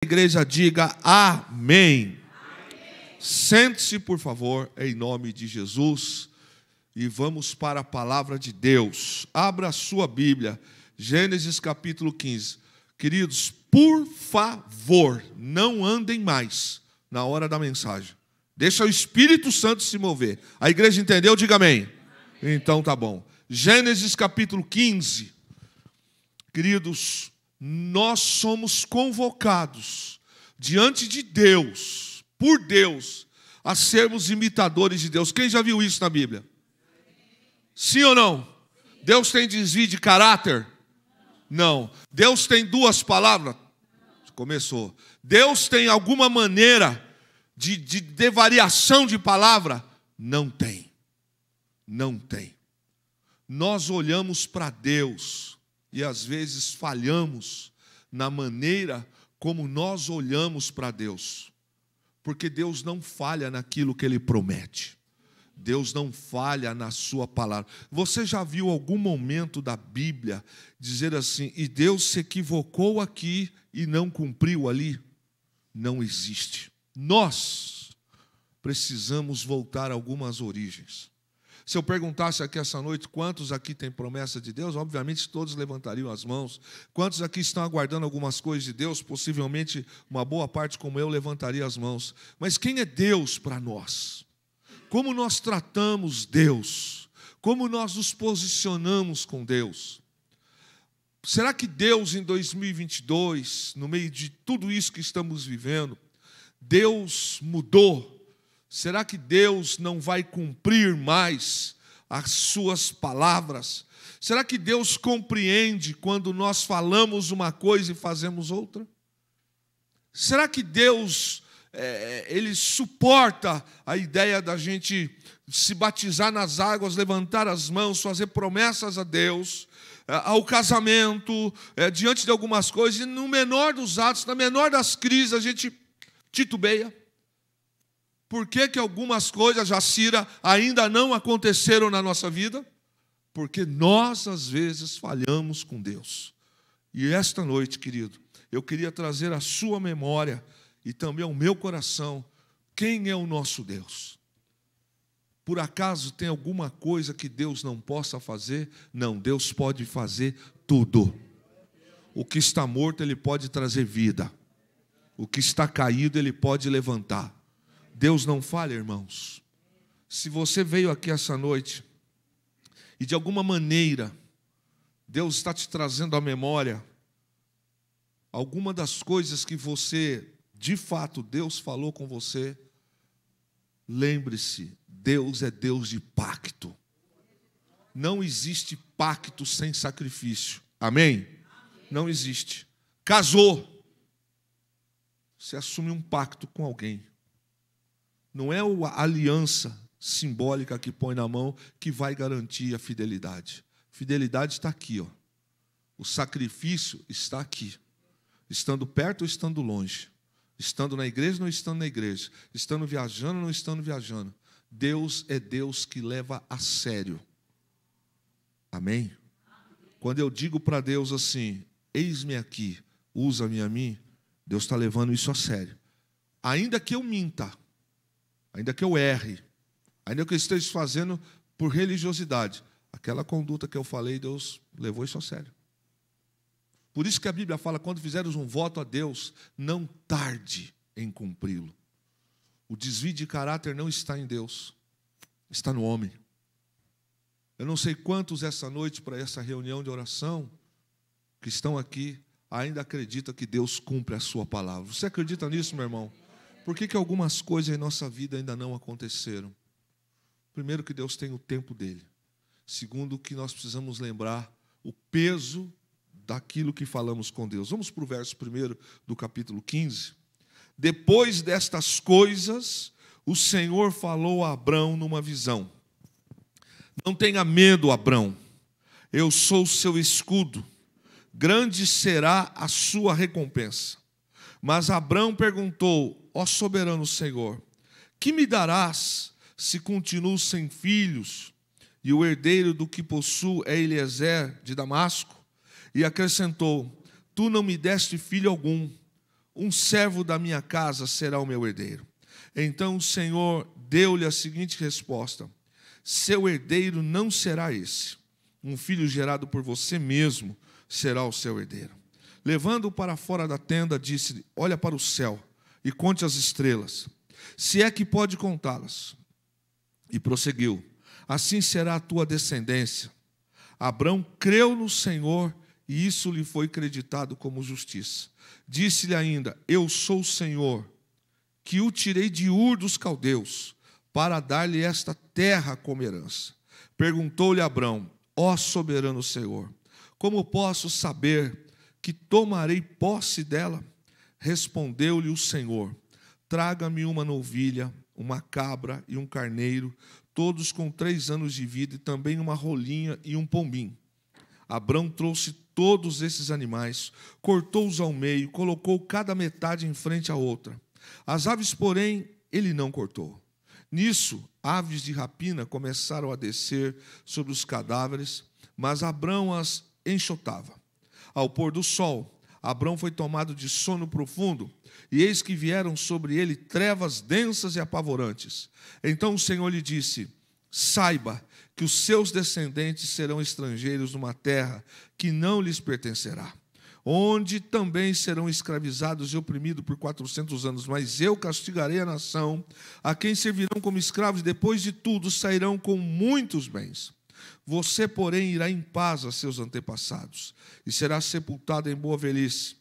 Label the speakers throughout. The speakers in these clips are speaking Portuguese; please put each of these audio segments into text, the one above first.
Speaker 1: Igreja diga amém. Sente-se, por favor, em nome de Jesus, e vamos para a palavra de Deus. Abra a sua Bíblia, Gênesis capítulo 15. Queridos, por favor, não andem mais na hora da mensagem. Deixa o Espírito Santo se mover. A igreja entendeu? Diga amém. Então tá bom. Gênesis capítulo 15. Queridos, nós somos convocados diante de Deus, por Deus, a sermos imitadores de Deus. Quem já viu isso na Bíblia? Sim ou não? Deus tem desvio de caráter? Não. Deus tem duas palavras? Começou. Deus tem alguma maneira de variação de palavra? Não tem. Não tem. Nós olhamos para Deus e às vezes falhamos na maneira como nós olhamos para Deus. Porque Deus não falha naquilo que Ele promete. Deus não falha na sua palavra. Você já viu algum momento da Bíblia dizer assim, e Deus se equivocou aqui e não cumpriu ali? Não existe. Nós precisamos voltar a algumas origens. Se eu perguntasse aqui essa noite, quantos aqui têm promessa de Deus? Obviamente todos levantariam as mãos. Quantos aqui estão aguardando algumas coisas de Deus? Possivelmente uma boa parte como eu levantaria as mãos. Mas quem é Deus para nós? Como nós tratamos Deus? Como nós nos posicionamos com Deus? Será que Deus em 2022, no meio de tudo isso que estamos vivendo, Deus mudou? Será que Deus não vai cumprir mais as suas palavras? Será que Deus compreende quando nós falamos uma coisa e fazemos outra? Será que Deus, Ele suporta a ideia da gente se batizar nas águas, levantar as mãos, fazer promessas a Deus, ao casamento, diante de algumas coisas, e no menor dos atos, na menor das crises, a gente titubeia? Por que algumas coisas, Jacira, ainda não aconteceram na nossa vida? Porque nós, às vezes, falhamos com Deus. E esta noite, querido, eu queria trazer à sua memória e também ao meu coração, quem é o nosso Deus? Por acaso tem alguma coisa que Deus não possa fazer? Não, Deus pode fazer tudo. O que está morto, Ele pode trazer vida. O que está caído, Ele pode levantar. Deus não falha, irmãos. Se você veio aqui essa noite e de alguma maneira Deus está te trazendo à memória alguma das coisas que você, de fato, Deus falou com você, lembre-se, Deus é Deus de pacto. Não existe pacto sem sacrifício. Amém? Não existe. Casou. Você assume um pacto com alguém. Não é a aliança simbólica que põe na mão que vai garantir a fidelidade. Fidelidade está aqui, ó. O sacrifício está aqui. Estando perto ou estando longe. Estando na igreja ou não estando na igreja. Estando viajando ou não estando viajando. Deus é Deus que leva a sério. Amém? Quando eu digo para Deus assim, eis-me aqui, usa-me a mim, Deus está levando isso a sério. Ainda que eu minta, ainda que eu erre, ainda que eu esteja fazendo por religiosidade, aquela conduta que eu falei, Deus levou isso a sério. Por isso que a Bíblia fala, quando fizeres um voto a Deus, não tarde em cumpri-lo. O desvio de caráter não está em Deus, está no homem. Eu não sei quantos essa noite, para essa reunião de oração, que estão aqui, ainda acreditam que Deus cumpre a sua palavra. Você acredita nisso, meu irmão? Por que algumas coisas em nossa vida ainda não aconteceram? Primeiro, que Deus tem o tempo dele. Segundo, que nós precisamos lembrar o peso daquilo que falamos com Deus. Vamos para o verso 1 do capítulo 15. Depois destas coisas, o Senhor falou a Abrão numa visão. Não tenha medo, Abrão. Eu sou o seu escudo. Grande será a sua recompensa. Mas Abrão perguntou, ó soberano Senhor, que me darás se continuo sem filhos e o herdeiro do que possuo é Eliezer de Damasco? E acrescentou, tu não me deste filho algum, um servo da minha casa será o meu herdeiro. Então o Senhor deu-lhe a seguinte resposta: seu herdeiro não será esse. Um filho gerado por você mesmo será o seu herdeiro. Levando-o para fora da tenda, disse-lhe: olha para o céu e conte as estrelas, se é que pode contá-las. E prosseguiu: assim será a tua descendência. Abrão creu no Senhor, e isso lhe foi creditado como justiça. Disse-lhe ainda: eu sou o Senhor, que o tirei de Ur dos caldeus, para dar-lhe esta terra como herança. Perguntou-lhe Abrão: ó soberano Senhor, como posso saber que tomarei posse dela? Respondeu-lhe o Senhor: traga-me uma novilha, uma cabra e um carneiro, todos com 3 anos de vida, e também uma rolinha e um pombinho. Abrão trouxe todos esses animais, cortou-os ao meio, colocou cada metade em frente à outra. As aves, porém, ele não cortou. Nisso, aves de rapina começaram a descer sobre os cadáveres, mas Abrão as enxotava. Ao pôr do sol, Abrão foi tomado de sono profundo, e eis que vieram sobre ele trevas densas e apavorantes. Então o Senhor lhe disse: saiba que os seus descendentes serão estrangeiros numa terra que não lhes pertencerá, onde também serão escravizados e oprimidos por 400 anos. Mas eu castigarei a nação, a quem servirão como escravos, e depois de tudo sairão com muitos bens. Você, porém, irá em paz a seus antepassados, e será sepultado em boa velhice.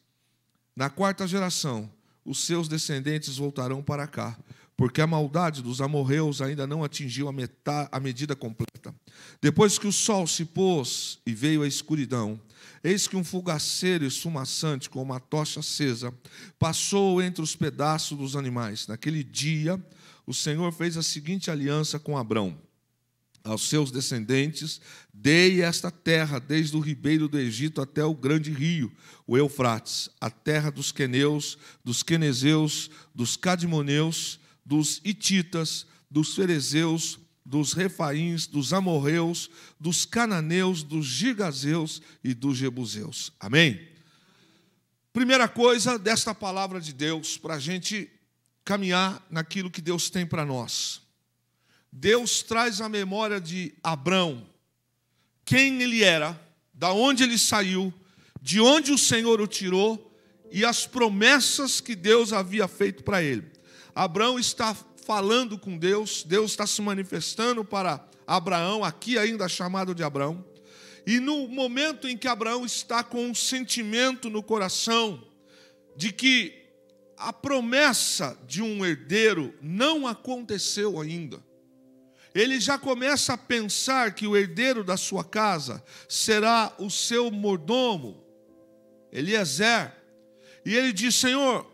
Speaker 1: Na 4ª geração, os seus descendentes voltarão para cá, porque a maldade dos amorreus ainda não atingiu a medida completa. Depois que o sol se pôs e veio a escuridão, eis que um fogaceiro esfumaçante, com uma tocha acesa, passou entre os pedaços dos animais. Naquele dia, o Senhor fez a seguinte aliança com Abrão: aos seus descendentes dei esta terra, desde o ribeiro do Egito até o grande rio, o Eufrates, a terra dos queneus, dos quenezeus, dos cadmoneus, dos hititas, dos ferezeus, dos refaíns, dos amorreus, dos cananeus, dos gigazeus e dos jebuseus. Amém? Primeira coisa desta palavra de Deus, para a gente caminhar naquilo que Deus tem para nós. Deus traz à memória de Abrão quem ele era, da onde ele saiu, de onde o Senhor o tirou e as promessas que Deus havia feito para ele. Abrão está falando com Deus, Deus está se manifestando para Abraão, aqui ainda chamado de Abrão, e no momento em que Abraão está com um sentimento no coração de que a promessa de um herdeiro não aconteceu ainda, ele já começa a pensar que o herdeiro da sua casa será o seu mordomo, Eliezer. E ele diz: Senhor,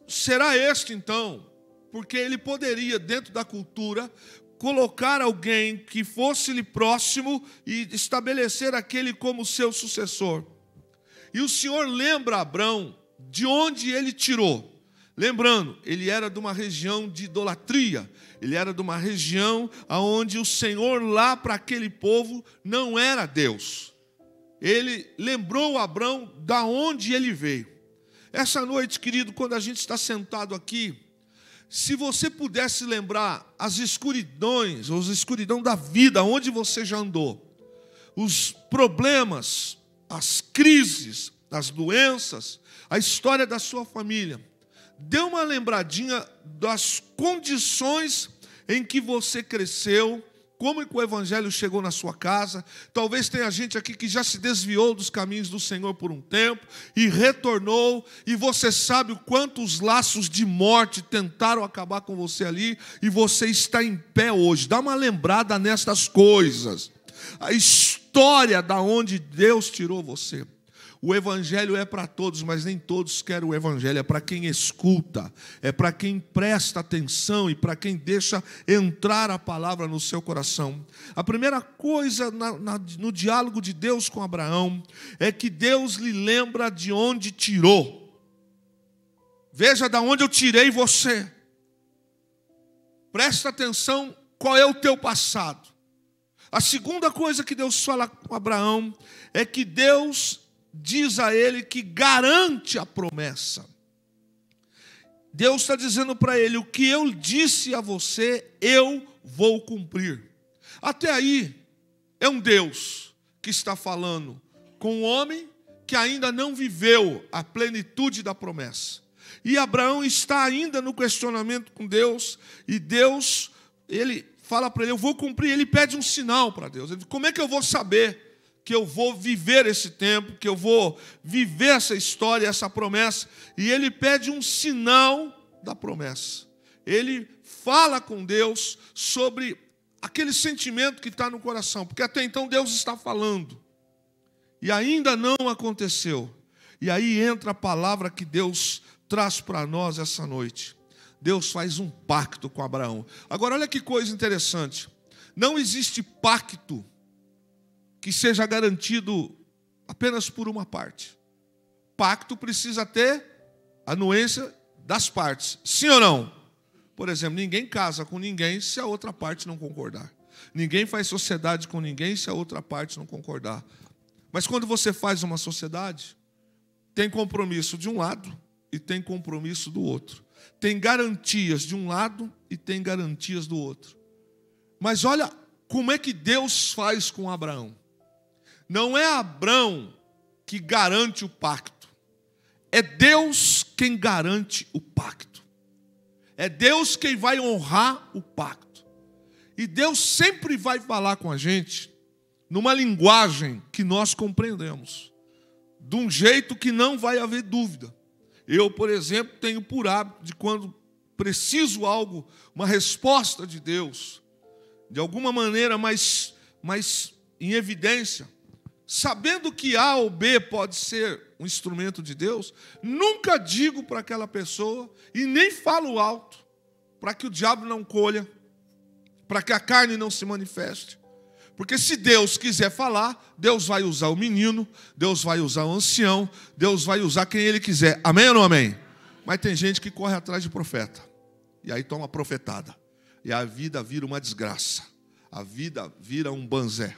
Speaker 1: será este então? Porque ele poderia, dentro da cultura, colocar alguém que fosse-lhe próximo e estabelecer aquele como seu sucessor. E o Senhor lembra a Abrão de onde ele tirou. Lembrando, ele era de uma região de idolatria, ele era de uma região onde o Senhor lá para aquele povo não era Deus. Ele lembrou Abrão da onde ele veio. Essa noite, querido, quando a gente está sentado aqui, se você pudesse lembrar as escuridões, ou as escuridão da vida, onde você já andou, os problemas, as crises, as doenças, a história da sua família, dê uma lembradinha das condições em que você cresceu, como que o Evangelho chegou na sua casa. Talvez tenha gente aqui que já se desviou dos caminhos do Senhor por um tempo e retornou, e você sabe o quanto os laços de morte tentaram acabar com você ali, e você está em pé hoje. Dá uma lembrada nestas coisas, a história da onde Deus tirou você. O Evangelho é para todos, mas nem todos querem o Evangelho. É para quem escuta, é para quem presta atenção e para quem deixa entrar a palavra no seu coração. A primeira coisa no diálogo de Deus com Abraão é que Deus lhe lembra de onde tirou. Veja de onde eu tirei você. Presta atenção qual é o teu passado. A segunda coisa que Deus fala com Abraão é que Deus diz a ele que garante a promessa. Deus está dizendo para ele: o que eu disse a você, eu vou cumprir. Até aí, é um Deus que está falando com um homem que ainda não viveu a plenitude da promessa. E Abraão está ainda no questionamento com Deus, e Deus, ele fala para ele: eu vou cumprir. Ele pede um sinal para Deus. Ele diz: como é que eu vou saber que eu vou viver esse tempo, que eu vou viver essa história, essa promessa? E ele pede um sinal da promessa. Ele fala com Deus sobre aquele sentimento que está no coração, porque até então Deus está falando, e ainda não aconteceu. E aí entra a palavra que Deus traz para nós essa noite. Deus faz um pacto com Abraão. Agora, olha que coisa interessante. Não existe pacto que seja garantido apenas por uma parte. Pacto precisa ter anuência das partes. Sim ou não? Por exemplo, ninguém casa com ninguém se a outra parte não concordar. Ninguém faz sociedade com ninguém se a outra parte não concordar. Mas quando você faz uma sociedade, tem compromisso de um lado e tem compromisso do outro. Tem garantias de um lado e tem garantias do outro. Mas olha como é que Deus faz com Abraão. Não é Abraão que garante o pacto. É Deus quem garante o pacto. É Deus quem vai honrar o pacto. E Deus sempre vai falar com a gente numa linguagem que nós compreendemos, de um jeito que não vai haver dúvida. Eu, por exemplo, tenho por hábito de, quando preciso algo, uma resposta de Deus, de alguma maneira mais em evidência, sabendo que A ou B pode ser um instrumento de Deus, nunca digo para aquela pessoa e nem falo alto, para que o diabo não colha, para que a carne não se manifeste. Porque se Deus quiser falar, Deus vai usar o menino, Deus vai usar o ancião, Deus vai usar quem Ele quiser. Amém ou não amém? Mas tem gente que corre atrás de profeta, e aí toma profetada, e a vida vira uma desgraça, a vida vira um banzé,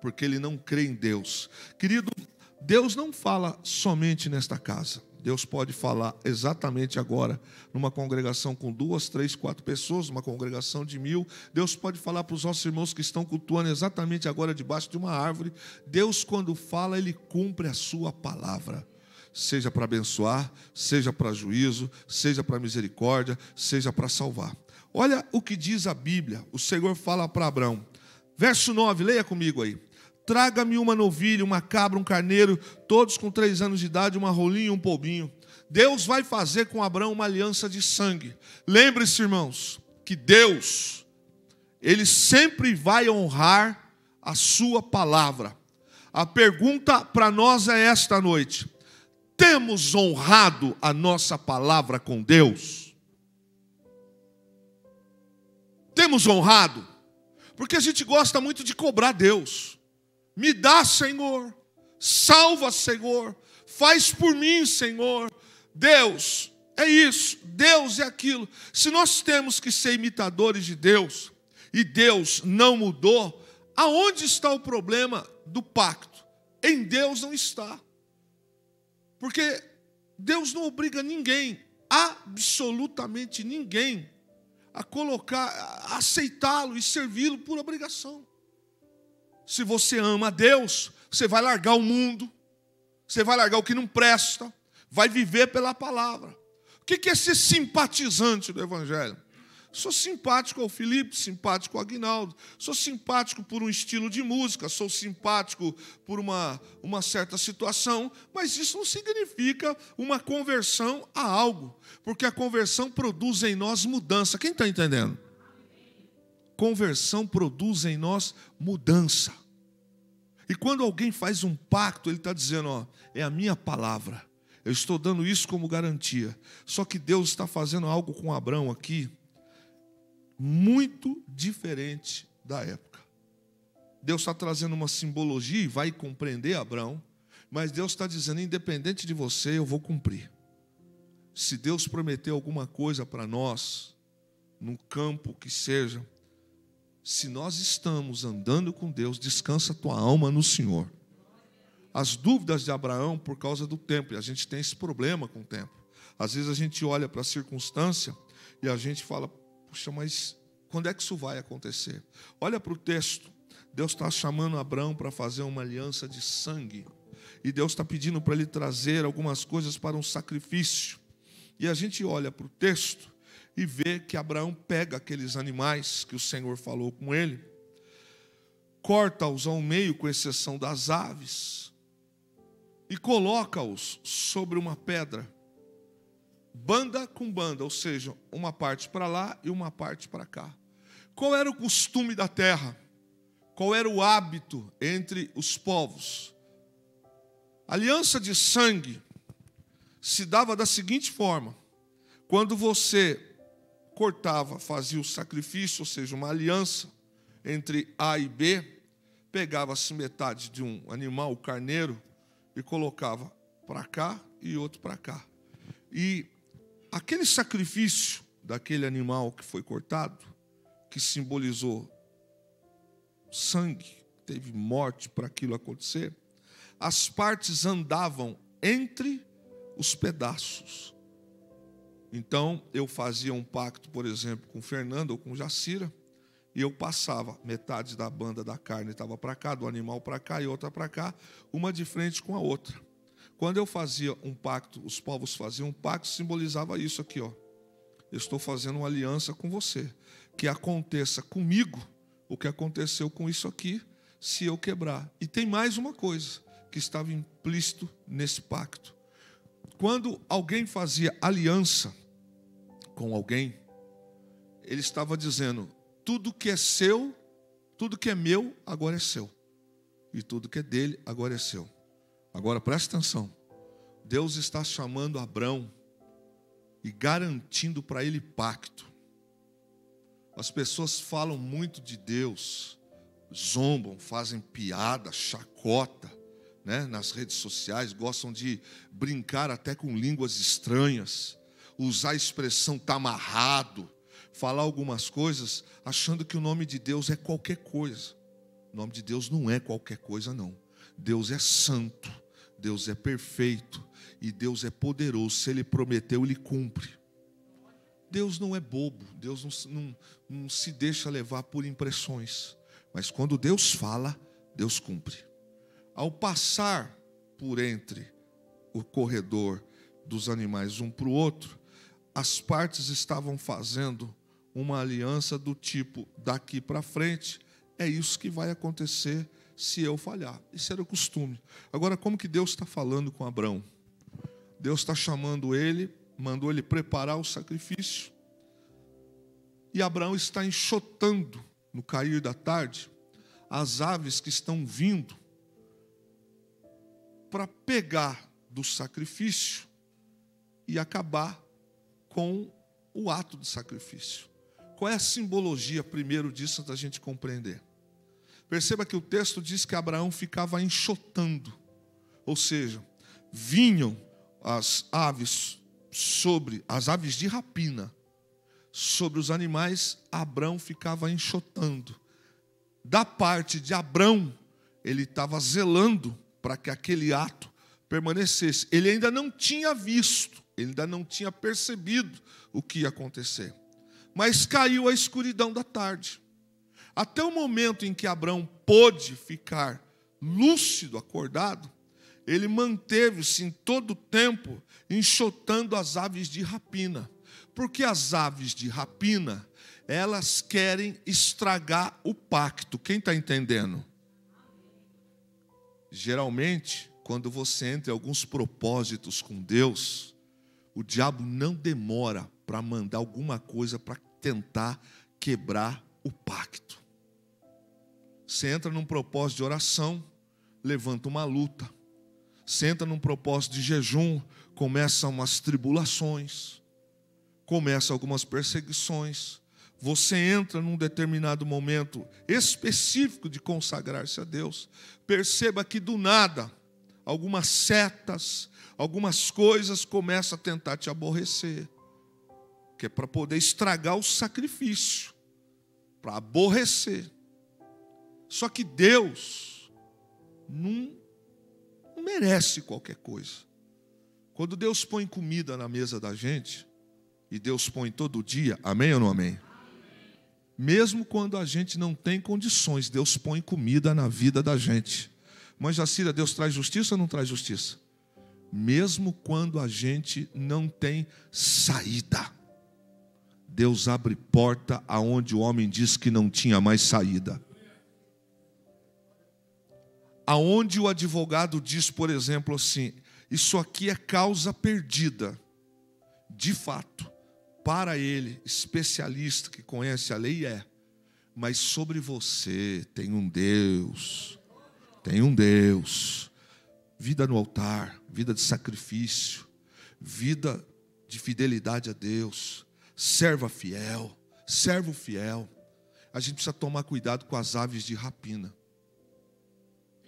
Speaker 1: porque ele não crê em Deus. Querido, Deus não fala somente nesta casa. Deus pode falar exatamente agora, numa congregação com 2, 3, 4 pessoas, uma congregação de 1000. Deus pode falar para os nossos irmãos que estão cultuando exatamente agora debaixo de uma árvore. Deus, quando fala, Ele cumpre a sua palavra. Seja para abençoar, seja para juízo, seja para misericórdia, seja para salvar. Olha o que diz a Bíblia. O Senhor fala para Abraão. Verso 9, leia comigo aí. Traga-me uma novilha, uma cabra, um carneiro, todos com 3 anos de idade, uma rolinha e um pombinho. Deus vai fazer com Abraão uma aliança de sangue. Lembre-se, irmãos, que Deus, Ele sempre vai honrar a sua palavra. A pergunta para nós é esta noite: temos honrado a nossa palavra com Deus? Temos honrado? Porque a gente gosta muito de cobrar Deus. Me dá, Senhor. Salva, Senhor. Faz por mim, Senhor. Deus é isso. Deus é aquilo. Se nós temos que ser imitadores de Deus, e Deus não mudou, aonde está o problema do pacto? Em Deus não está. Porque Deus não obriga ninguém, absolutamente ninguém, a aceitá-lo e servi-lo por obrigação. Se você ama a Deus, você vai largar o mundo, você vai largar o que não presta, vai viver pela palavra. O que é ser simpatizante do Evangelho? Sou simpático ao Felipe, simpático ao Aguinaldo, sou simpático por um estilo de música, sou simpático por uma certa situação, mas isso não significa uma conversão a algo, porque a conversão produz em nós mudança. Quem está entendendo? Conversão produz em nós mudança. E quando alguém faz um pacto, ele está dizendo, ó, é a minha palavra, eu estou dando isso como garantia. Só que Deus está fazendo algo com Abraão aqui, muito diferente da época. Deus está trazendo uma simbologia e vai compreender Abraão, mas Deus está dizendo, independente de você, eu vou cumprir. Se Deus prometeu alguma coisa para nós, no campo que seja, se nós estamos andando com Deus, descansa a tua alma no Senhor. As dúvidas de Abraão por causa do tempo, e a gente tem esse problema com o tempo. Às vezes a gente olha para a circunstância e a gente fala, puxa, mas quando é que isso vai acontecer? Olha para o texto. Deus está chamando Abraão para fazer uma aliança de sangue. E Deus está pedindo para ele trazer algumas coisas para um sacrifício. E a gente olha para o texto e vê que Abraão pega aqueles animais que o Senhor falou com ele, corta-os ao meio, com exceção das aves, e coloca-os sobre uma pedra, banda com banda, ou seja, uma parte para lá e uma parte para cá. Qual era o costume da terra? Qual era o hábito entre os povos? A aliança de sangue se dava da seguinte forma: quando você cortava, fazia o sacrifício, ou seja, uma aliança entre A e B, pegava-se metade de um animal, o carneiro, e colocava para cá e outro para cá. E aquele sacrifício daquele animal que foi cortado, que simbolizou sangue, teve morte para aquilo acontecer, as partes andavam entre os pedaços. Então, eu fazia um pacto, por exemplo, com Fernando ou com Jacira, e eu passava metade da banda da carne estava para cá, do animal para cá e outra para cá, uma de frente com a outra. Quando eu fazia um pacto, os povos faziam um pacto, simbolizava isso aqui, ó. Eu estou fazendo uma aliança com você, que aconteça comigo o que aconteceu com isso aqui, se eu quebrar. E tem mais uma coisa que estava implícito nesse pacto. Quando alguém fazia aliança com alguém, ele estava dizendo: tudo que é seu, tudo que é meu, agora é seu. E tudo que é dele, agora é seu. Agora presta atenção. Deus está chamando Abraão e garantindo para ele pacto. As pessoas falam muito de Deus, zombam, fazem piada, chacota, né, nas redes sociais, gostam de brincar até com línguas estranhas, usar a expressão "tá amarrado", falar algumas coisas achando que o nome de Deus é qualquer coisa. O nome de Deus não é qualquer coisa, não. Deus é santo, Deus é perfeito e Deus é poderoso. Se Ele prometeu, Ele cumpre. Deus não é bobo, Deus não se deixa levar por impressões. Mas quando Deus fala, Deus cumpre. Ao passar por entre o corredor dos animais um para o outro, as partes estavam fazendo uma aliança do tipo: daqui para frente, é isso que vai acontecer se eu falhar. Esse era o costume. Agora, como que Deus está falando com Abraão? Deus está chamando ele, mandou ele preparar o sacrifício, e Abraão está enxotando, no cair da tarde, as aves que estão vindo para pegar do sacrifício e acabar com o ato do sacrifício. Qual é a simbologia, primeiro, disso, da gente compreender? Perceba que o texto diz que Abraão ficava enxotando, ou seja, vinham as aves de rapina sobre os animais, Abraão ficava enxotando. Da parte de Abraão, ele estava zelando para que aquele ato permanecesse. Ele ainda não tinha visto, ele ainda não tinha percebido o que ia acontecer. Mas caiu a escuridão da tarde. Até o momento em que Abraão pôde ficar lúcido, acordado, ele manteve-se em todo o tempo enxotando as aves de rapina. Porque as aves de rapina, elas querem estragar o pacto. Quem está entendendo? Geralmente, quando você entra em alguns propósitos com Deus, o diabo não demora para mandar alguma coisa para tentar quebrar o pacto. Você entra num propósito de oração, levanta uma luta. Você entra num propósito de jejum, começam umas tribulações, começam algumas perseguições. Você entra num determinado momento específico de consagrar-se a Deus. Perceba que do nada, algumas setas, algumas coisas começam a tentar te aborrecer, que é para poder estragar o sacrifício, para aborrecer. Só que Deus não merece qualquer coisa. Quando Deus põe comida na mesa da gente, e Deus põe todo dia, amém ou não amém? Mesmo quando a gente não tem condições, Deus põe comida na vida da gente. Mãe Jacira, Deus traz justiça ou não traz justiça? Mesmo quando a gente não tem saída, Deus abre porta aonde o homem diz que não tinha mais saída. Aonde o advogado diz, por exemplo, assim, isso aqui é causa perdida. De fato, para ele, especialista que conhece a lei, mas sobre você tem um Deus, vida no altar, vida de sacrifício, vida de fidelidade a Deus, servo fiel. A gente precisa tomar cuidado com as aves de rapina.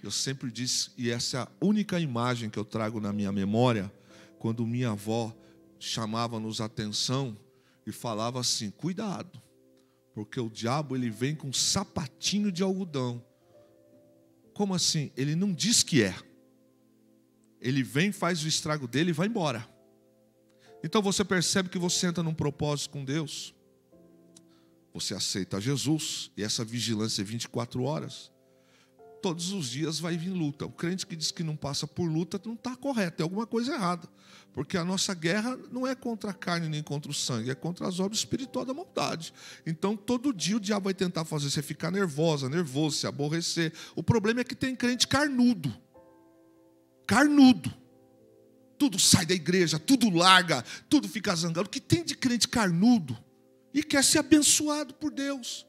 Speaker 1: Eu sempre disse, e essa é a única imagem que eu trago na minha memória, quando minha avó chamava-nos a atenção e falava assim, cuidado, porque o diabo ele vem com um sapatinho de algodão. Como assim? Ele não diz que é. Ele vem, faz o estrago dele e vai embora. Então você percebe que você entra num propósito com Deus. Você aceita Jesus, e essa vigilância é 24 horas. Todos os dias vai vir luta. O crente que diz que não passa por luta não está correto, tem alguma coisa errada. Porque a nossa guerra não é contra a carne nem contra o sangue, é contra as obras espirituais da maldade. Então todo dia o diabo vai tentar fazer você ficar nervoso, se aborrecer. O problema é que tem crente carnudo. Tudo sai da igreja, tudo larga, tudo fica zangado. O que tem de crente carnudo e quer ser abençoado por Deus?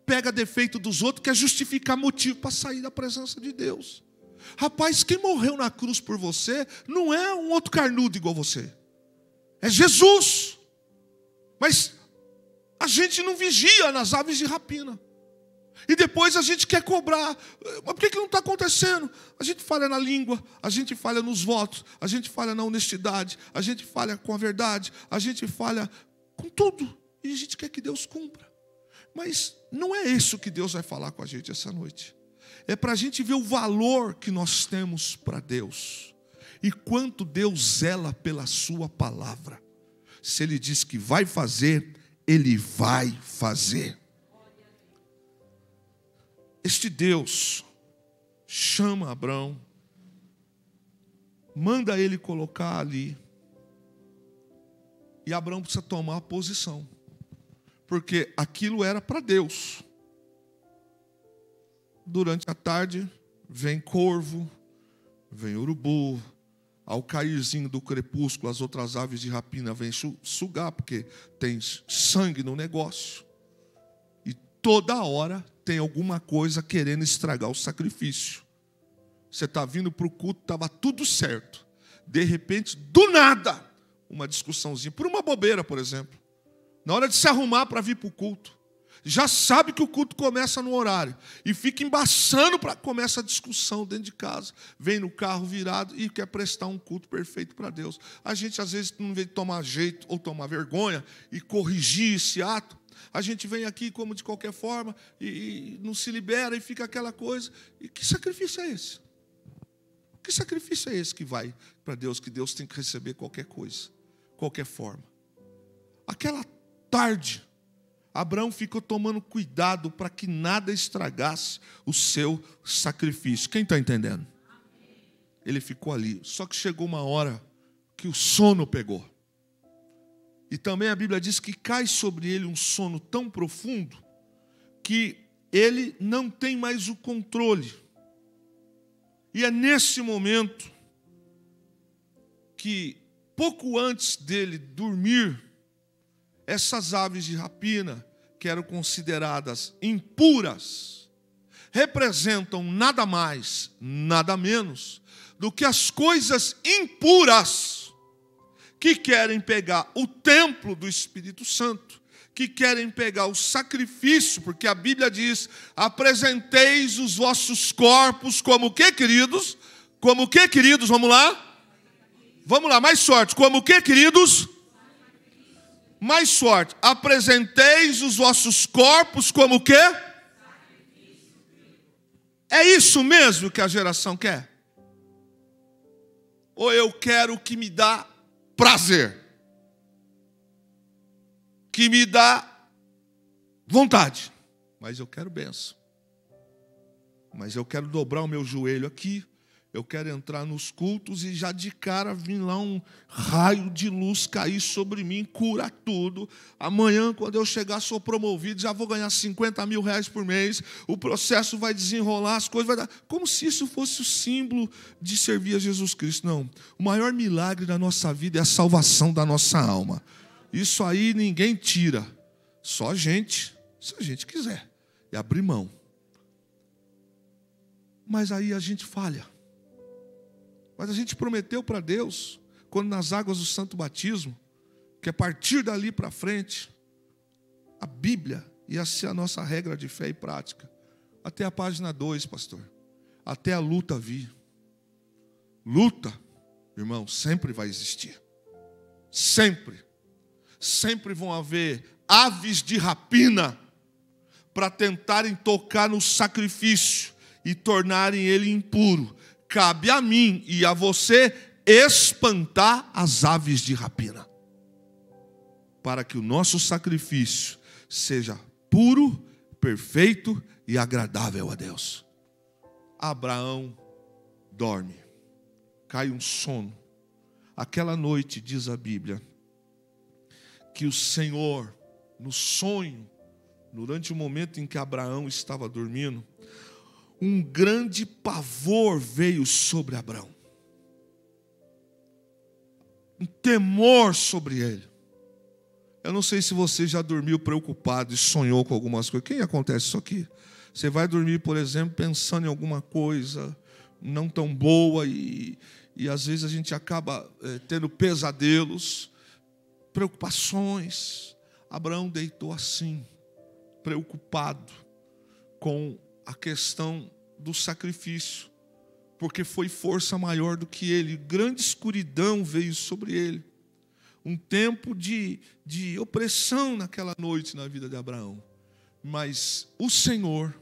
Speaker 1: Pega defeito dos outros, quer justificar motivo para sair da presença de Deus. Rapaz, quem morreu na cruz por você não é um outro carnudo igual você. É Jesus. Mas a gente não vigia nas aves de rapina. E depois a gente quer cobrar. Mas por que não está acontecendo? A gente falha na língua, a gente falha nos votos, a gente falha na honestidade, a gente falha com a verdade, a gente falha com tudo. E a gente quer que Deus cumpra. Mas não é isso que Deus vai falar com a gente essa noite. É para a gente ver o valor que nós temos para Deus. E quanto Deus zela pela sua palavra. Se Ele diz que vai fazer, Ele vai fazer. Este Deus chama Abrão, manda ele colocar ali. E Abrão precisa tomar a posição. Porque aquilo era para Deus. Durante a tarde, vem corvo, vem urubu. Ao cairzinho do crepúsculo, as outras aves de rapina vêm sugar, porque tem sangue no negócio. E toda hora tem alguma coisa querendo estragar o sacrifício. Você está vindo para o culto, estava tudo certo. De repente, do nada, uma discussãozinha, por uma bobeira, por exemplo. Na hora de se arrumar para vir para o culto. Já sabe que o culto começa no horário. E fica embaçando para começar a discussão dentro de casa. Vem no carro virado e quer prestar um culto perfeito para Deus. A gente, às vezes, não vem tomar jeito ou tomar vergonha e corrigir esse ato. A gente vem aqui como de qualquer forma e não se libera e fica aquela coisa. E que sacrifício é esse? Que sacrifício é esse que vai para Deus, que Deus tem que receber qualquer coisa, qualquer forma? Aquela tarde, Abraão ficou tomando cuidado para que nada estragasse o seu sacrifício. Quem está entendendo? Ele ficou ali. Só que chegou uma hora que o sono pegou. E também a Bíblia diz que cai sobre ele um sono tão profundo que ele não tem mais o controle. E é nesse momento que, pouco antes dele dormir, essas aves de rapina, que eram consideradas impuras, representam nada mais, nada menos do que as coisas impuras que querem pegar o templo do Espírito Santo, que querem pegar o sacrifício, porque a Bíblia diz: apresenteis os vossos corpos como o que, queridos? Como o que, queridos? Vamos lá? Vamos lá, mais sorte. Como o que, queridos? Mais sorte. Apresenteis os vossos corpos como o quê? É isso mesmo que a geração quer? ou eu quero o que me dá prazer, que me dá vontade, mas eu quero bênção, mas eu quero dobrar o meu joelho aqui, eu quero entrar nos cultos e já de cara vir lá um raio de luz cair sobre mim, curar tudo. Amanhã, quando eu chegar, sou promovido, já vou ganhar 50 mil reais por mês. O processo vai desenrolar, as coisas vai dar. Como se isso fosse o símbolo de servir a Jesus Cristo. Não. O maior milagre da nossa vida é a salvação da nossa alma. Isso aí ninguém tira. Só a gente, se a gente quiser. E abrir mão. Mas aí a gente falha. Mas a gente prometeu para Deus, quando nas águas do santo batismo, que a partir dali para frente, a Bíblia ia ser a nossa regra de fé e prática. Até a página 2, pastor. Até a luta vir. Luta, irmão, sempre vai existir. Sempre. Sempre vão haver aves de rapina para tentarem tocar no sacrifício e tornarem ele impuro. Cabe a mim e a você espantar as aves de rapina, para que o nosso sacrifício seja puro, perfeito e agradável a Deus. Abraão dorme, cai um sono. Aquela noite, diz a Bíblia, que o Senhor, no sonho, durante o momento em que Abraão estava dormindo, um grande pavor veio sobre Abraão. Um temor sobre ele. Eu não sei se você já dormiu preocupado e sonhou com algumas coisas. Quem acontece isso aqui? Você vai dormir, por exemplo, pensando em alguma coisa não tão boa e às vezes a gente acaba tendo pesadelos, preocupações. Abraão deitou assim, preocupado com a questão do sacrifício, porque foi força maior do que ele. Grande escuridão veio sobre ele. Um tempo de opressão naquela noite na vida de Abraão. Mas o Senhor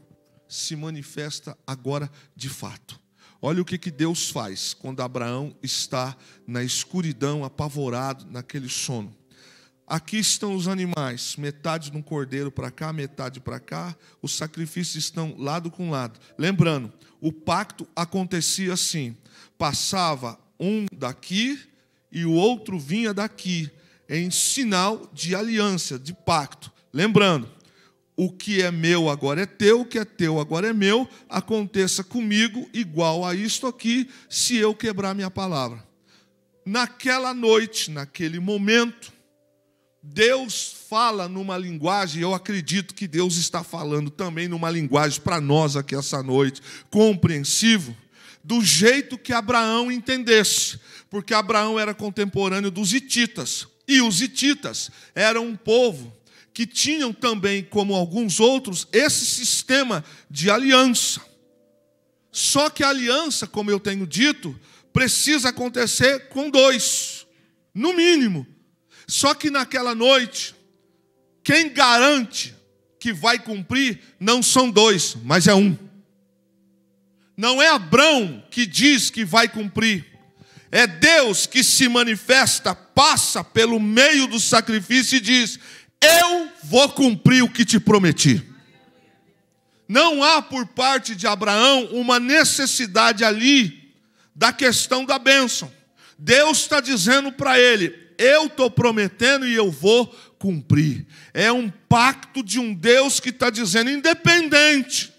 Speaker 1: se manifesta agora de fato. Olha o que Deus faz quando Abraão está na escuridão, apavorado, naquele sono. Aqui estão os animais, metade de um cordeiro para cá, metade para cá. Os sacrifícios estão lado com lado. Lembrando, o pacto acontecia assim. Passava um daqui e o outro vinha daqui, em sinal de aliança, de pacto. Lembrando, o que é meu agora é teu, o que é teu agora é meu. Aconteça comigo igual a isto aqui, se eu quebrar minha palavra. Naquela noite, naquele momento, Deus fala numa linguagem, eu acredito que Deus está falando também numa linguagem para nós aqui essa noite, compreensível, do jeito que Abraão entendesse, porque Abraão era contemporâneo dos hititas, e os hititas eram um povo que tinham também, como alguns outros, esse sistema de aliança. Só que a aliança, como eu tenho dito, precisa acontecer com dois, no mínimo. Só que naquela noite, quem garante que vai cumprir não são dois, mas é um. Não é Abraão que diz que vai cumprir. É Deus que se manifesta, passa pelo meio do sacrifício e diz: eu vou cumprir o que te prometi. Não há por parte de Abraão uma necessidade ali da questão da bênção. Deus está dizendo para ele: eu estou prometendo e eu vou cumprir. É um pacto de um Deus que está dizendo, independente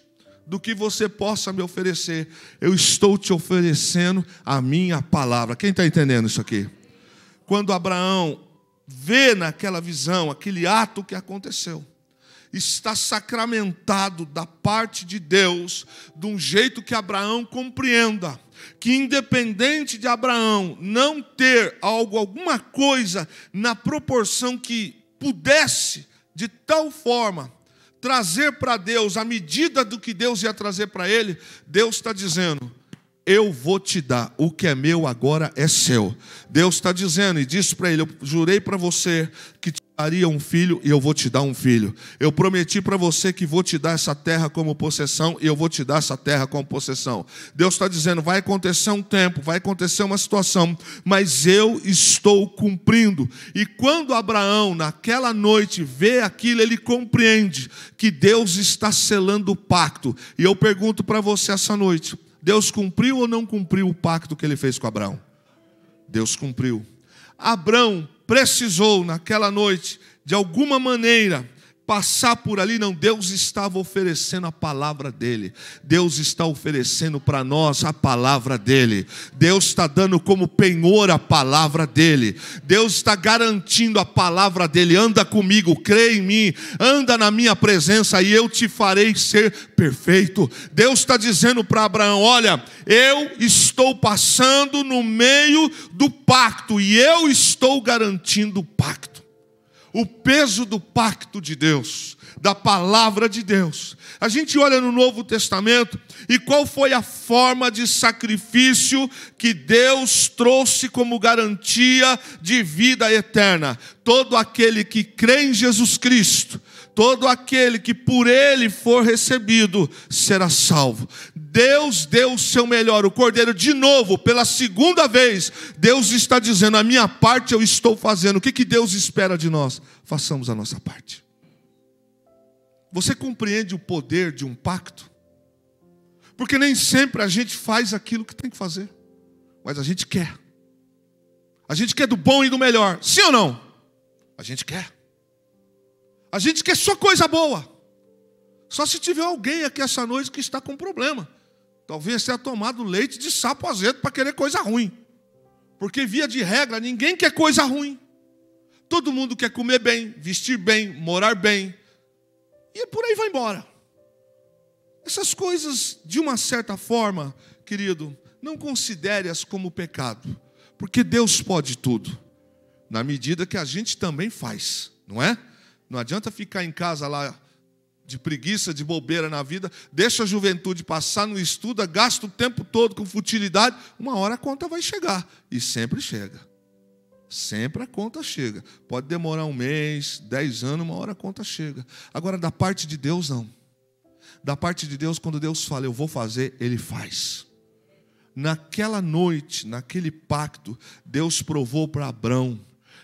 Speaker 1: do que você possa me oferecer, eu estou te oferecendo a minha palavra. Quem está entendendo isso aqui? Quando Abraão vê naquela visão, aquele ato que aconteceu, está sacramentado da parte de Deus, de um jeito que Abraão compreenda, que independente de Abraão não ter alguma coisa na proporção que pudesse, de tal forma, trazer para Deus a medida do que Deus ia trazer para ele, Deus está dizendo: eu vou te dar, o que é meu agora é seu. Deus está dizendo e disse para ele: eu jurei para você que te daria um filho e eu vou te dar um filho. Eu prometi para você que vou te dar essa terra como possessão e eu vou te dar essa terra como possessão. Deus está dizendo, vai acontecer um tempo, vai acontecer uma situação, mas eu estou cumprindo. E quando Abraão, naquela noite, vê aquilo, ele compreende que Deus está selando o pacto. E eu pergunto para você essa noite, Deus cumpriu ou não cumpriu o pacto que ele fez com Abraão? Deus cumpriu. Abraão precisou, naquela noite, de alguma maneira, passar por ali. Não, Deus estava oferecendo a palavra dele. Deus está oferecendo para nós a palavra dele. Deus está dando como penhor a palavra dele. Deus está garantindo a palavra dele. Anda comigo, crê em mim, anda na minha presença e eu te farei ser perfeito. Deus está dizendo para Abraão, olha, eu estou passando no meio do pacto e eu estou garantindo o pacto. O peso do pacto de Deus, da palavra de Deus. A gente olha no Novo Testamento e qual foi a forma de sacrifício que Deus trouxe como garantia de vida eterna? Todo aquele que crê em Jesus Cristo, todo aquele que por ele for recebido, será salvo. Deus deu o seu melhor, o Cordeiro, de novo, pela segunda vez. Deus está dizendo, a minha parte eu estou fazendo. O que Deus espera de nós? Façamos a nossa parte. Você compreende o poder de um pacto? Porque nem sempre a gente faz aquilo que tem que fazer, mas a gente quer. A gente quer do bom e do melhor, sim ou não? A gente quer. A gente quer só coisa boa. Só se tiver alguém aqui essa noite que está com problema. Talvez tenha tomado leite de sapo azedo para querer coisa ruim. Porque via de regra, ninguém quer coisa ruim. Todo mundo quer comer bem, vestir bem, morar bem. E por aí vai embora. Essas coisas, de uma certa forma, querido, não considere-as como pecado. Porque Deus pode tudo. Na medida que a gente também faz, não é? Não adianta ficar em casa lá de preguiça, de bobeira na vida, deixa a juventude passar no estudo, gasta o tempo todo com futilidade, uma hora a conta vai chegar. E sempre chega. Sempre a conta chega. Pode demorar 1 mês, 10 anos, uma hora a conta chega. Agora, da parte de Deus, não. Da parte de Deus, quando Deus fala, eu vou fazer, Ele faz. Naquela noite, naquele pacto, Deus provou para Abraão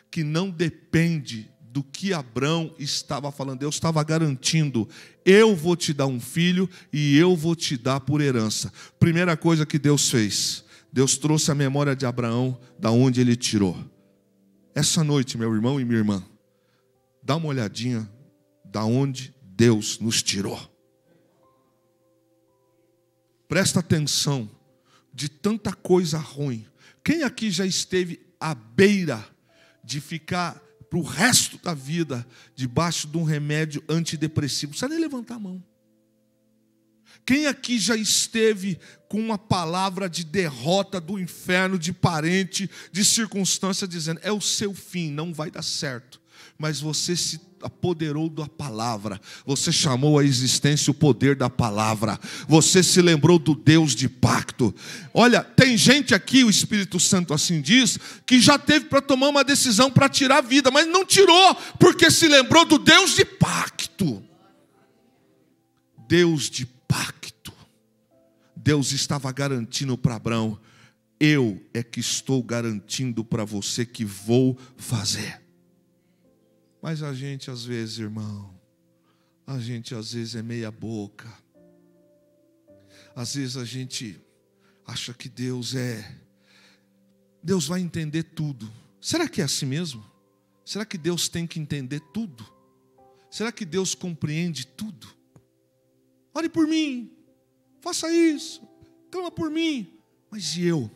Speaker 1: que não depende do que Abraão estava falando. Deus estava garantindo, eu vou te dar um filho e eu vou te dar por herança. Primeira coisa que Deus fez, Deus trouxe a memória de Abraão da onde ele tirou. Essa noite, meu irmão e minha irmã, dá uma olhadinha da onde Deus nos tirou. Presta atenção de tanta coisa ruim. Quem aqui já esteve à beira de ficar para o resto da vida debaixo de um remédio antidepressivo? Não precisa nem levantar a mão. Quem aqui já esteve com uma palavra de derrota do inferno, de parente, de circunstância, dizendo, é o seu fim, não vai dar certo. Mas você se apoderou da palavra, você chamou à existência o poder da palavra, você se lembrou do Deus de pacto. Olha, tem gente aqui, o Espírito Santo assim diz, que já teve para tomar uma decisão para tirar a vida, mas não tirou, porque se lembrou do Deus de pacto. Deus de pacto. Deus estava garantindo para Abraão, eu é que estou garantindo para você que vou fazer. Mas a gente às vezes, irmão, a gente às vezes é meia boca. Às vezes a gente acha que Deus vai entender tudo. Será que é assim mesmo? Será que Deus tem que entender tudo? Será que Deus compreende tudo? Ore por mim, faça isso, clama por mim. Mas e eu?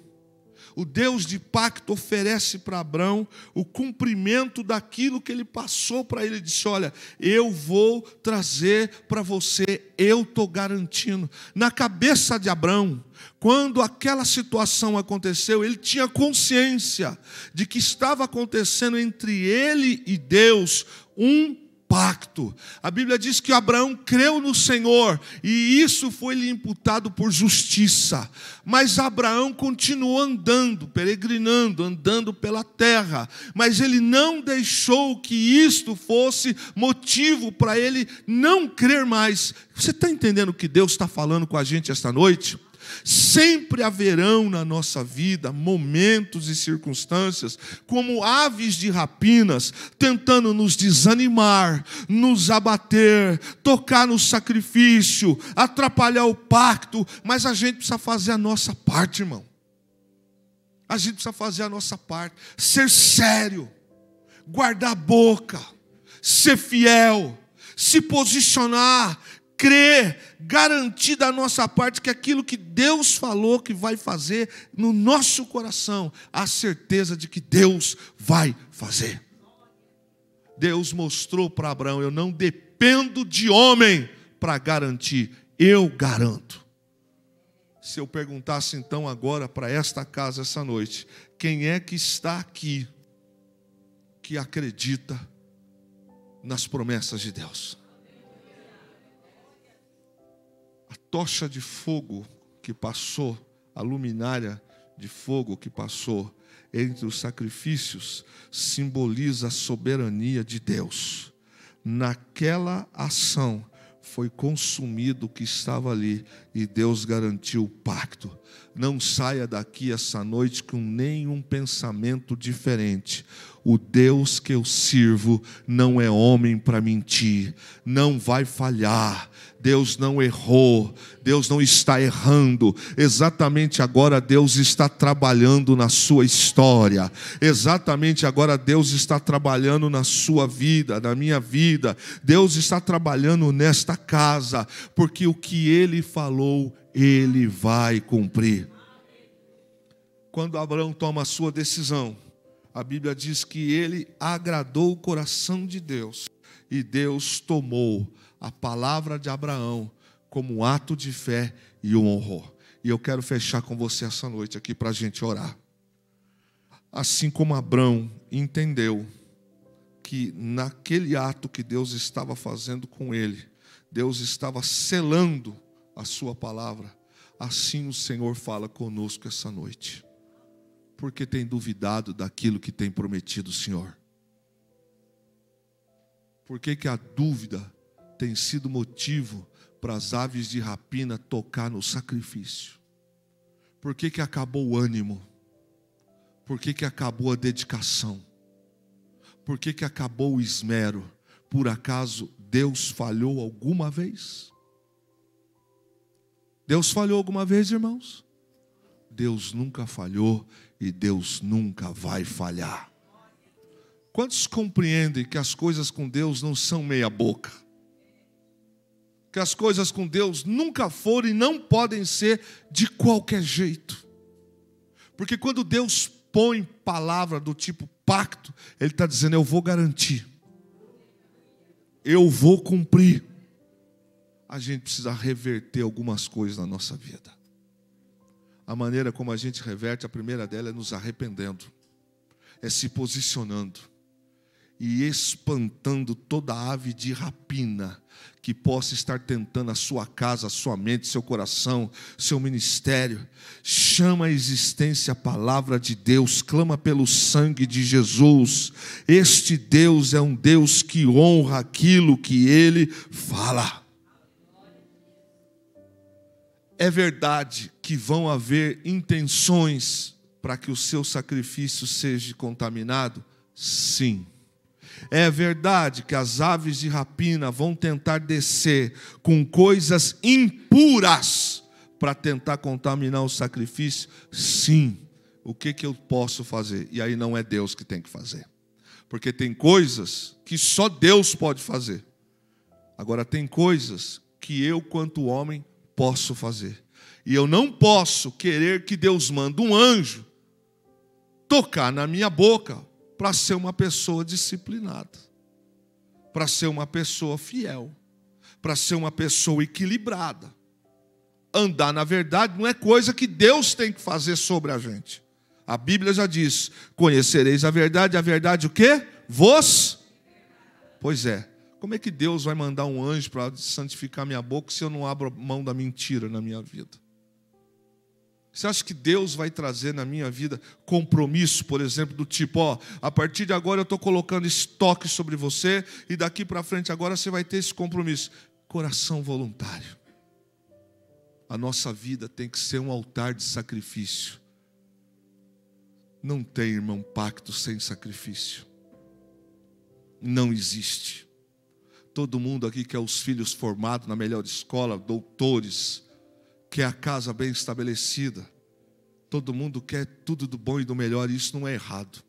Speaker 1: O Deus de pacto oferece para Abraão o cumprimento daquilo que ele passou para ele. Ele disse, olha, eu vou trazer para você, eu estou garantindo. Na cabeça de Abraão, quando aquela situação aconteceu, ele tinha consciência de que estava acontecendo entre ele e Deus um pacto. A Bíblia diz que Abraão creu no Senhor e isso foi-lhe imputado por justiça. Mas Abraão continuou andando, peregrinando, andando pela terra. Mas ele não deixou que isto fosse motivo para ele não crer mais. Você está entendendo o que Deus está falando com a gente esta noite? Sempre haverão na nossa vida momentos e circunstâncias como aves de rapinas tentando nos desanimar, nos abater, tocar no sacrifício, atrapalhar o pacto, mas a gente precisa fazer a nossa parte, irmão. A gente precisa fazer a nossa parte, ser sério, guardar a boca, ser fiel, se posicionar, crer, garantir da nossa parte que aquilo que Deus falou que vai fazer no nosso coração, a certeza de que Deus vai fazer. Deus mostrou para Abraão: eu não dependo de homem para garantir, eu garanto. Se eu perguntasse então agora para esta casa essa noite, quem é que está aqui que acredita nas promessas de Deus? A tocha de fogo que passou, a luminária de fogo que passou entre os sacrifícios, simboliza a soberania de Deus. Naquela ação foi consumido o que estava ali e Deus garantiu o pacto. Não saia daqui essa noite com nenhum pensamento diferente. O Deus que eu sirvo não é homem para mentir, não vai falhar. Deus não errou, Deus não está errando. Exatamente agora Deus está trabalhando na sua história. Exatamente agora Deus está trabalhando na sua vida, na minha vida. Deus está trabalhando nesta casa, porque o que Ele falou, Ele vai cumprir. Quando Abraão toma a sua decisão, a Bíblia diz que ele agradou o coração de Deus. E Deus tomou a palavra de Abraão como um ato de fé e o honrou. E eu quero fechar com você essa noite aqui para a gente orar. Assim como Abraão entendeu que naquele ato que Deus estava fazendo com ele, Deus estava selando a sua palavra, assim o Senhor fala conosco essa noite. Porque tem duvidado daquilo que tem prometido o Senhor? Por que a dúvida tem sido motivo para as aves de rapina tocar no sacrifício? Por que acabou o ânimo? Por que acabou a dedicação? Por que acabou o esmero? Por acaso Deus falhou alguma vez? Deus falhou alguma vez, irmãos? Deus nunca falhou e Deus nunca vai falhar. Quantos compreendem que as coisas com Deus não são meia boca? Que as coisas com Deus nunca foram e não podem ser de qualquer jeito. Porque quando Deus põe palavra do tipo pacto, Ele está dizendo: eu vou garantir, eu vou cumprir. A gente precisa reverter algumas coisas na nossa vida. A maneira como a gente reverte, a primeira dela é nos arrependendo, é se posicionando e espantando toda ave de rapina que possa estar tentando a sua casa, a sua mente, seu coração, seu ministério. Chama à existência a palavra de Deus, clama pelo sangue de Jesus. Este Deus é um Deus que honra aquilo que Ele fala. É verdade que vão haver intenções para que o seu sacrifício seja contaminado? Sim. É verdade que as aves de rapina vão tentar descer com coisas impuras para tentar contaminar o sacrifício? Sim. O que eu posso fazer? E aí não é Deus que tem que fazer. Porque tem coisas que só Deus pode fazer. Agora tem coisas que eu, quanto homem, posso fazer. E eu não posso querer que Deus mande um anjo tocar na minha boca para ser uma pessoa disciplinada, para ser uma pessoa fiel, para ser uma pessoa equilibrada. Andar na verdade não é coisa que Deus tem que fazer sobre a gente. A Bíblia já diz: conhecereis a verdade o quê? Pois é. Como é que Deus vai mandar um anjo para santificar minha boca se eu não abro mão da mentira na minha vida? Você acha que Deus vai trazer na minha vida compromisso, por exemplo, do tipo, a partir de agora eu estou colocando estoque sobre você e daqui para frente agora você vai ter esse compromisso? Coração voluntário. A nossa vida tem que ser um altar de sacrifício. Não tem, irmão, pacto sem sacrifício. Não existe. Todo mundo aqui quer os filhos formados na melhor escola, doutores, quer a casa bem estabelecida. Todo mundo quer tudo do bom e do melhor, e isso não é errado.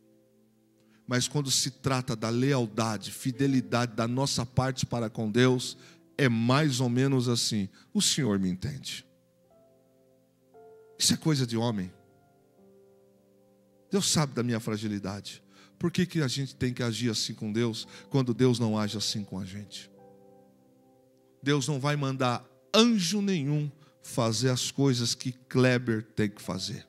Speaker 1: Mas quando se trata da lealdade, fidelidade da nossa parte para com Deus, é mais ou menos assim: o Senhor me entende. Isso é coisa de homem. Deus sabe da minha fragilidade. Por que a gente tem que agir assim com Deus, quando Deus não age assim com a gente? Deus não vai mandar anjo nenhum fazer as coisas que Kleber tem que fazer.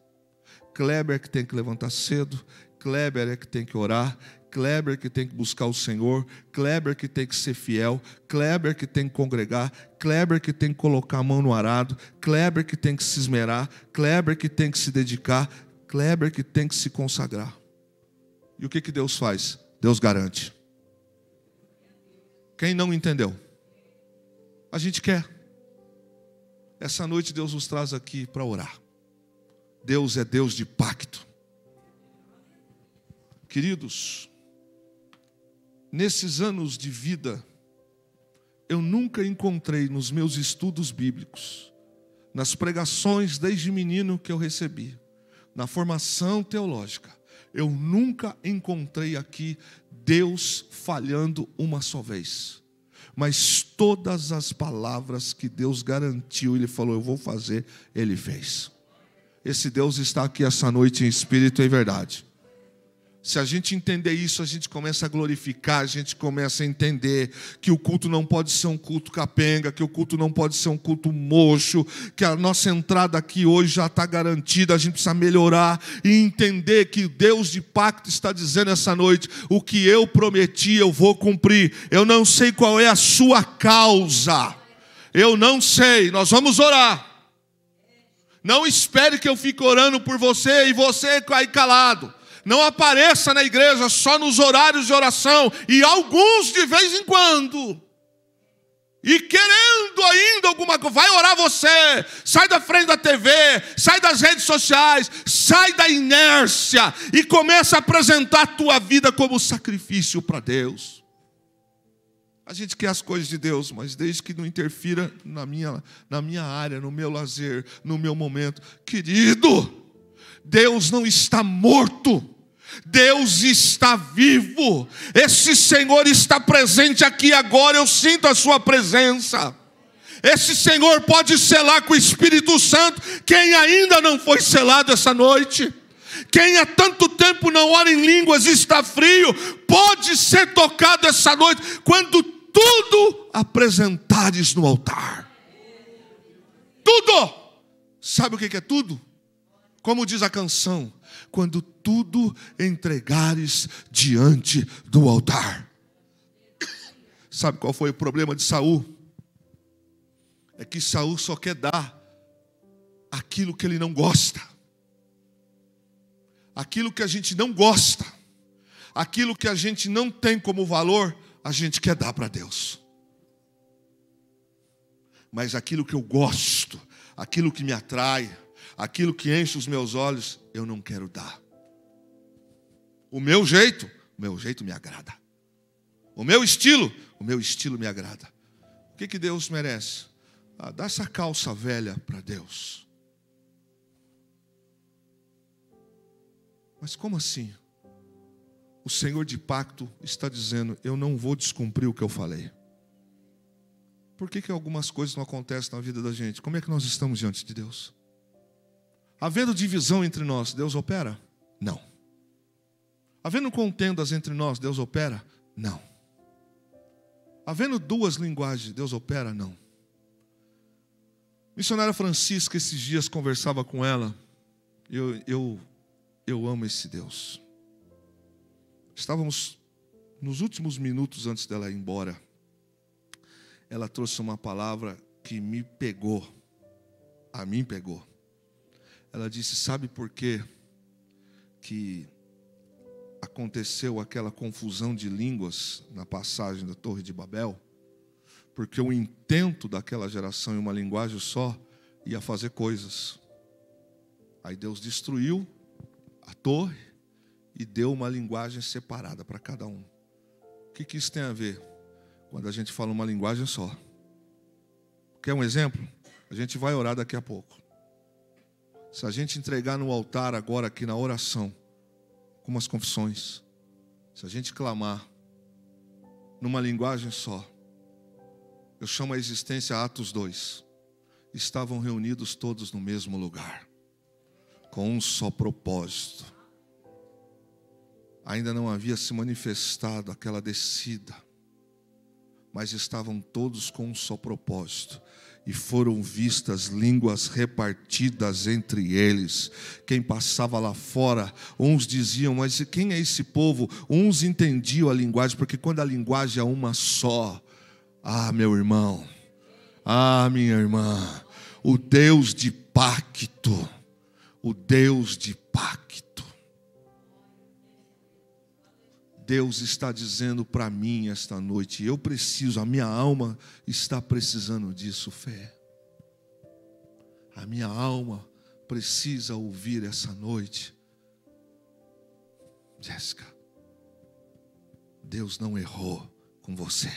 Speaker 1: Kleber é que tem que levantar cedo, Kleber é que tem que orar, Kleber que tem que buscar o Senhor, Kleber que tem que ser fiel, Kleber que tem que congregar, Kleber que tem que colocar a mão no arado, Kleber que tem que se esmerar, Kleber que tem que se dedicar, Kleber que tem que se consagrar. E o que Deus faz? Deus garante. Quem não entendeu? A gente quer. Essa noite Deus nos traz aqui para orar. Deus é Deus de pacto. Queridos, nesses anos de vida, eu nunca encontrei nos meus estudos bíblicos, nas pregações desde menino que eu recebi, na formação teológica, eu nunca encontrei aqui Deus falhando uma só vez. Mas todas as palavras que Deus garantiu, Ele falou, eu vou fazer, Ele fez. Esse Deus está aqui essa noite em espírito e em verdade. Se a gente entender isso, a gente começa a glorificar, a gente começa a entender que o culto não pode ser um culto capenga, que o culto não pode ser um culto mocho, que a nossa entrada aqui hoje já está garantida, a gente precisa melhorar e entender que o Deus de pacto está dizendo essa noite, o que eu prometi eu vou cumprir. Eu não sei qual é a sua causa, eu não sei, nós vamos orar. Não espere que eu fique orando por você e você cair calado. Não apareça na igreja só nos horários de oração, e alguns de vez em quando. E querendo ainda alguma coisa, vai orar você. Sai da frente da TV, sai das redes sociais, sai da inércia e começa a apresentar a tua vida como sacrifício para Deus. A gente quer as coisas de Deus, mas desde que não interfira na minha área, no meu lazer, no meu momento. Querido, Deus não está morto, Deus está vivo. Esse Senhor está presente aqui agora, eu sinto a sua presença. Esse Senhor pode selar com o Espírito Santo quem ainda não foi selado essa noite. Quem há tanto tempo não ora em línguas e está frio, pode ser tocado essa noite, quando tudo apresentares no altar. Tudo. Sabe o que é tudo? Como diz a canção, quando tudo entregares diante do altar. Sabe qual foi o problema de Saul? É que Saul só quer dar aquilo que ele não gosta. Aquilo que a gente não gosta, aquilo que a gente não tem como valor, a gente quer dar para Deus. Mas aquilo que eu gosto, aquilo que me atrai, aquilo que enche os meus olhos, eu não quero dar. O meu jeito me agrada. O meu estilo me agrada. O que Deus merece? Dá essa calça velha para Deus. Mas como assim? O Senhor de pacto está dizendo, eu não vou descumprir o que eu falei. Por que algumas coisas não acontecem na vida da gente? Como é que nós estamos diante de Deus? Havendo divisão entre nós, Deus opera? Não. Havendo contendas entre nós, Deus opera? Não. Havendo duas linguagens, Deus opera? Não. Missionária Francisca, esses dias conversava com ela. Eu amo esse Deus. Estávamos nos últimos minutos antes dela ir embora. ela trouxe uma palavra que me pegou. A mim pegou. Ela disse: sabe por quê que aconteceu aquela confusão de línguas na passagem da Torre de Babel? Porque o intento daquela geração em uma linguagem só ia fazer coisas. Aí Deus destruiu a torre e deu uma linguagem separada para cada um. O que isso tem a ver? Quando a gente fala uma linguagem só. Quer um exemplo? A gente vai orar daqui a pouco. Se a gente entregar no altar agora aqui na oração, com umas confissões, se a gente clamar numa linguagem só, eu chamo a existência Atos 2. Estavam reunidos todos no mesmo lugar, com um só propósito. Ainda não havia se manifestado aquela descida, mas estavam todos com um só propósito. E foram vistas línguas repartidas entre eles. Quem passava lá fora, uns diziam: mas quem é esse povo? Uns entendiam a linguagem, porque quando a linguagem é uma só, meu irmão, minha irmã, o Deus de pacto, Deus está dizendo para mim esta noite, eu preciso, a minha alma está precisando disso, fé. A minha alma precisa ouvir essa noite. Jéssica, Deus não errou com você.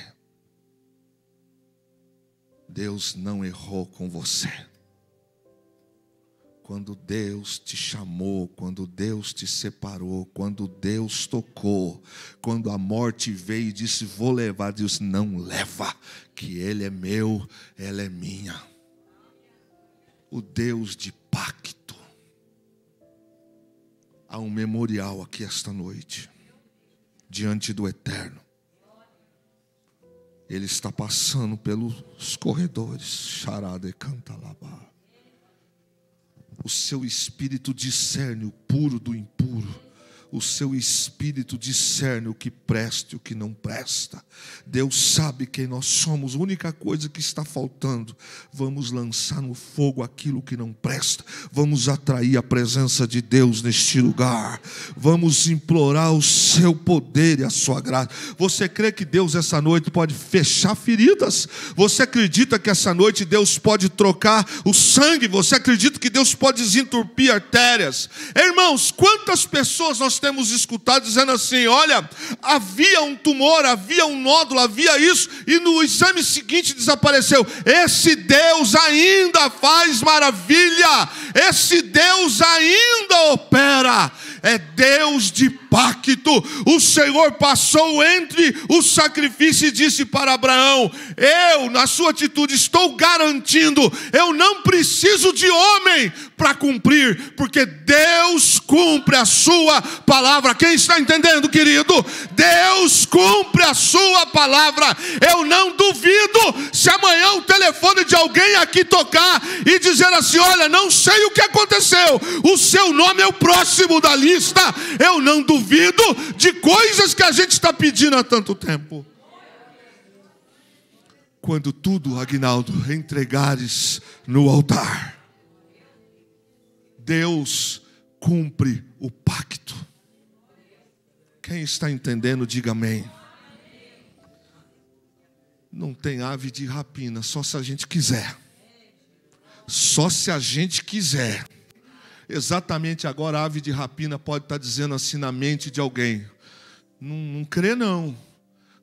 Speaker 1: Deus não errou com você. Quando Deus te chamou, quando Deus te separou, quando Deus tocou, quando a morte veio e disse: vou levar, Deus não leva, que Ele é meu, ela é minha. O Deus de pacto. Há um memorial aqui esta noite, diante do Eterno. Ele está passando pelos corredores. Charada e canta labá. O seu espírito discerne o puro do impuro. O seu espírito discerne o que presta e o que não presta. Deus sabe quem nós somos. A única coisa que está faltando: vamos lançar no fogo aquilo que não presta. Vamos atrair a presença de Deus neste lugar. Vamos implorar o seu poder e a sua graça. Você crê que Deus essa noite pode fechar feridas? Você acredita que essa noite Deus pode trocar o sangue? Você acredita que Deus pode desentupir artérias? Irmãos, quantas pessoas nós temos escutado dizendo assim: olha, havia um tumor, havia um nódulo, havia isso, e no exame seguinte desapareceu. Esse Deus ainda faz maravilha, esse Deus ainda opera. É Deus de pacto. O Senhor passou entre o sacrifício e disse para Abraão: eu, na sua atitude, estou garantindo, eu não preciso de homem para cumprir, porque Deus cumpre a sua palavra. Quem está entendendo, querido? Deus cumpre a sua palavra. Eu não duvido se amanhã o telefone de alguém aqui tocar e dizer assim: olha, não sei o que aconteceu, o seu nome é o próximo da lista. Eu não duvido de coisas que a gente está pedindo há tanto tempo. Quando tudo, Aguinaldo, entregares no altar, Deus cumpre o pacto. Quem está entendendo, diga amém. Não tem ave de rapina, só se a gente quiser. Só se a gente quiser. Exatamente agora a ave de rapina pode estar dizendo assim na mente de alguém: não crê não,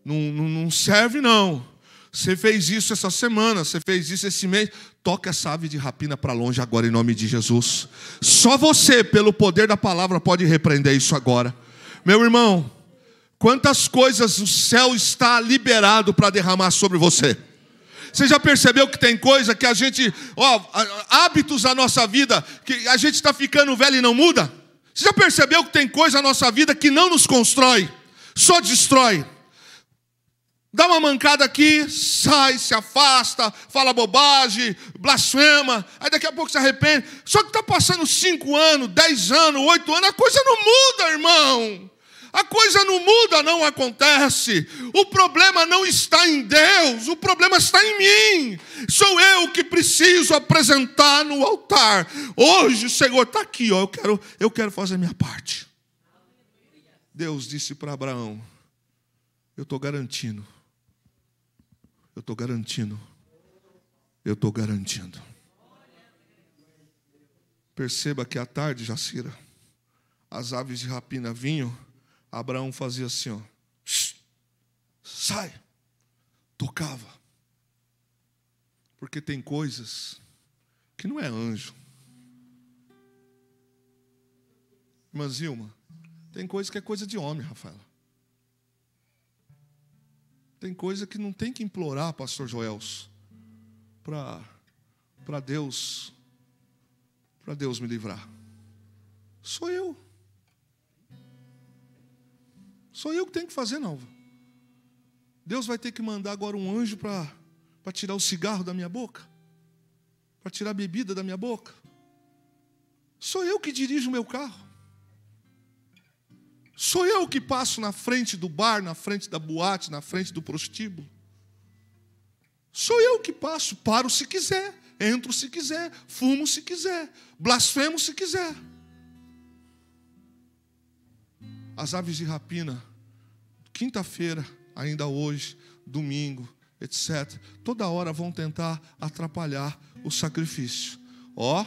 Speaker 1: não serve não. Você fez isso essa semana, você fez isso esse mês. Toca essa ave de rapina para longe agora em nome de Jesus. Só você, pelo poder da palavra, pode repreender isso agora. Meu irmão, quantas coisas o céu está liberado para derramar sobre você. Você já percebeu que tem coisa que a gente, hábitos da nossa vida, que a gente está ficando velho e não muda? Você já percebeu que tem coisa na nossa vida que não nos constrói, só destrói? Dá uma mancada aqui, sai, se afasta, fala bobagem, blasfema, aí daqui a pouco se arrepende. Só que está passando 5 anos, 10 anos, 8 anos, a coisa não muda, irmão. A coisa não muda, não acontece. O problema não está em Deus, o problema está em mim. Sou eu que preciso apresentar no altar. Hoje o Senhor está aqui, ó, eu quero fazer a minha parte. Deus disse para Abraão: eu estou garantindo. Eu estou garantindo. Eu estou garantindo. Perceba que à tarde, Jacira, as aves de rapina vinham, Abraão fazia assim, ó, sai, tocava. Porque tem coisas que não é anjo. Irmã Zilma, tem coisa que é coisa de homem, Rafaela. Tem coisa que não tem que implorar, pastor Joelso, para Deus me livrar. Sou eu. Sou eu que tenho que fazer, não. Deus vai ter que mandar agora um anjo para tirar o cigarro da minha boca, para tirar a bebida da minha boca. Sou eu que dirijo o meu carro. Sou eu que passo na frente do bar, na frente da boate, na frente do prostíbulo. Sou eu que passo, paro se quiser, entro se quiser, fumo se quiser, blasfemo se quiser. As aves de rapina, quinta-feira, ainda hoje, domingo, etc., toda hora vão tentar atrapalhar o sacrifício. Ó,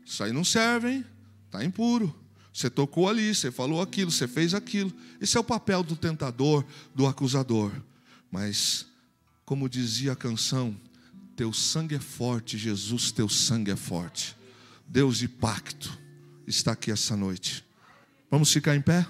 Speaker 1: isso aí não serve, hein? Está impuro. Você tocou ali, você falou aquilo, você fez aquilo. Esse é o papel do tentador, do acusador. Mas, como dizia a canção, teu sangue é forte, Jesus, teu sangue é forte. Deus de pacto está aqui essa noite. Vamos ficar em pé?